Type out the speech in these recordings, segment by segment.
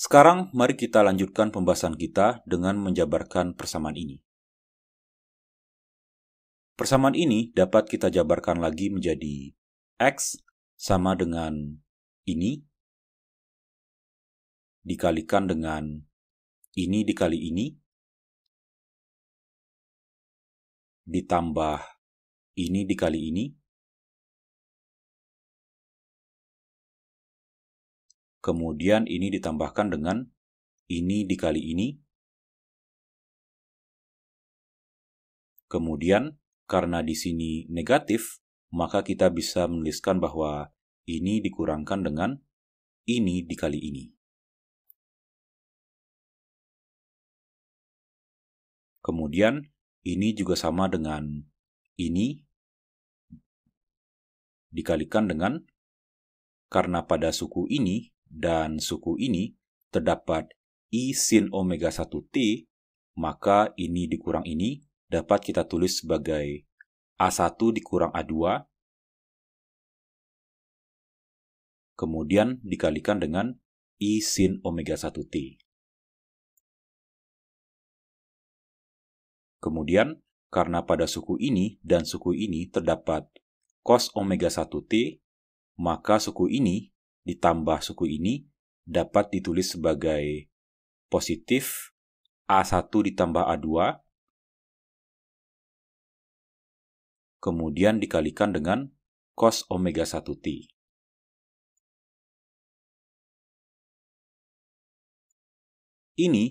Sekarang mari kita lanjutkan pembahasan kita dengan menjabarkan persamaan ini. Persamaan ini dapat kita jabarkan lagi menjadi X sama dengan ini dikalikan dengan ini dikali ini ditambah ini dikali ini kemudian ini ditambahkan dengan ini dikali ini. Kemudian karena di sini negatif, maka kita bisa menuliskan bahwa ini dikurangkan dengan ini dikali ini. Kemudian ini juga sama dengan ini dikalikan dengan, karena pada suku ini dan suku ini terdapat I sin omega 1T, maka ini dikurang ini dapat kita tulis sebagai A1 dikurang A2, kemudian dikalikan dengan I sin omega 1T. Kemudian, karena pada suku ini dan suku ini terdapat cos omega 1T, maka suku ini ditambah suku ini dapat ditulis sebagai positif A1 ditambah A2, kemudian dikalikan dengan cos omega 1T. Ini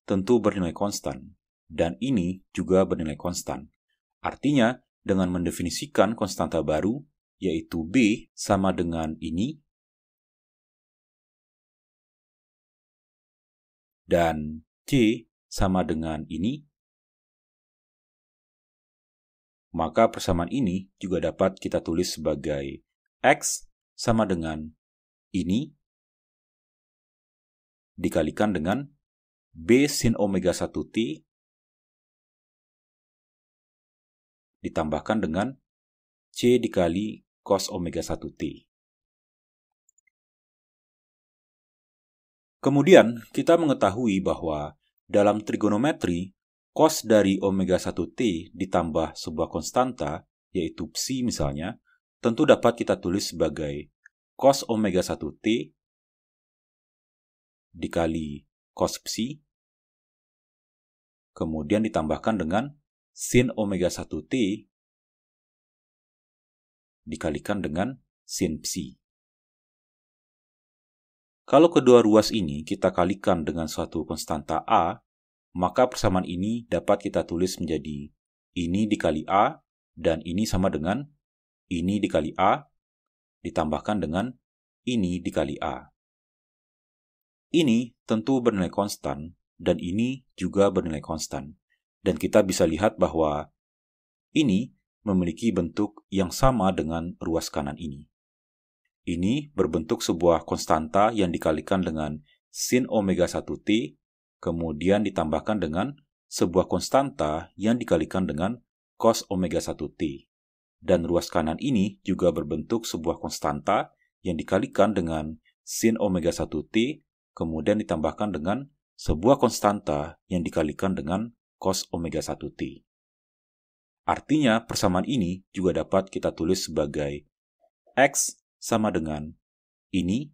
tentu bernilai konstan, dan ini juga bernilai konstan. Artinya, dengan mendefinisikan konstanta baru, yaitu B sama dengan ini, dan C sama dengan ini, maka persamaan ini juga dapat kita tulis sebagai X sama dengan ini dikalikan dengan B sin omega 1T ditambahkan dengan C dikali cos omega 1T. Kemudian, kita mengetahui bahwa dalam trigonometri, cos dari omega 1T ditambah sebuah konstanta, yaitu psi misalnya, tentu dapat kita tulis sebagai cos omega 1T dikali cos psi, kemudian ditambahkan dengan sin omega 1T dikalikan dengan sin psi. Kalau kedua ruas ini kita kalikan dengan suatu konstanta A, maka persamaan ini dapat kita tulis menjadi ini dikali A, dan ini sama dengan ini dikali A, ditambahkan dengan ini dikali A. Ini tentu bernilai konstan, dan ini juga bernilai konstan. Dan kita bisa lihat bahwa ini memiliki bentuk yang sama dengan ruas kanan ini. Ini berbentuk sebuah konstanta yang dikalikan dengan sin omega 1T, kemudian ditambahkan dengan sebuah konstanta yang dikalikan dengan cos omega 1T. Dan ruas kanan ini juga berbentuk sebuah konstanta yang dikalikan dengan sin omega 1T, kemudian ditambahkan dengan sebuah konstanta yang dikalikan dengan cos omega 1T. Artinya, persamaan ini juga dapat kita tulis sebagai X sama dengan ini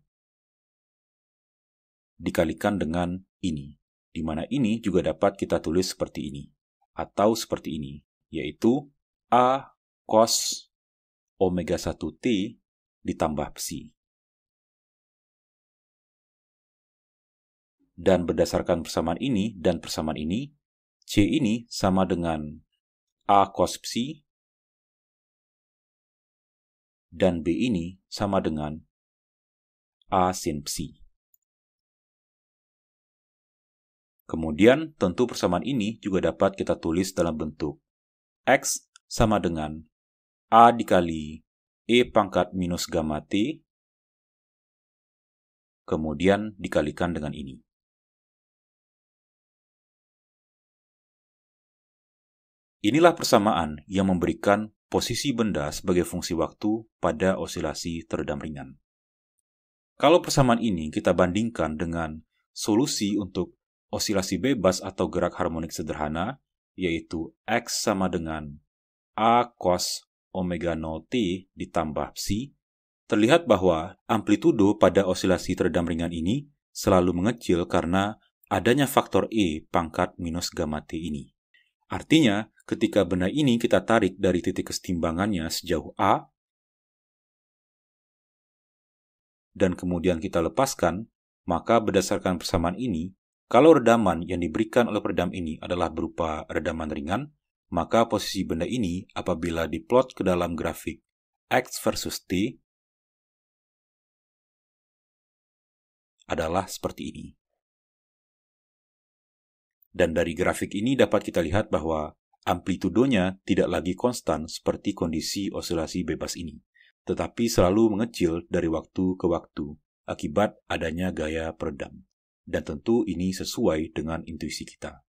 dikalikan dengan ini, di mana ini juga dapat kita tulis seperti ini, atau seperti ini, yaitu A cos omega 1T ditambah psi. Dan berdasarkan persamaan ini dan persamaan ini, C ini sama dengan A cos psi, dan B ini sama dengan A sin psi. Kemudian, tentu persamaan ini juga dapat kita tulis dalam bentuk X sama dengan A dikali E pangkat minus gamma T, kemudian dikalikan dengan ini. Inilah persamaan yang memberikan posisi benda sebagai fungsi waktu pada osilasi teredam ringan. Kalau persamaan ini kita bandingkan dengan solusi untuk osilasi bebas atau gerak harmonik sederhana, yaitu X sama dengan A cos omega 0t ditambah psi, terlihat bahwa amplitudo pada osilasi teredam ringan ini selalu mengecil karena adanya faktor E pangkat minus gamma T ini. Artinya, ketika benda ini kita tarik dari titik kesetimbangannya sejauh A, dan kemudian kita lepaskan, maka berdasarkan persamaan ini, kalau redaman yang diberikan oleh peredam ini adalah berupa redaman ringan, maka posisi benda ini apabila diplot ke dalam grafik X versus T adalah seperti ini. Dan dari grafik ini dapat kita lihat bahwa amplitudonya tidak lagi konstan seperti kondisi osilasi bebas ini, tetapi selalu mengecil dari waktu ke waktu akibat adanya gaya peredam. Dan tentu ini sesuai dengan intuisi kita.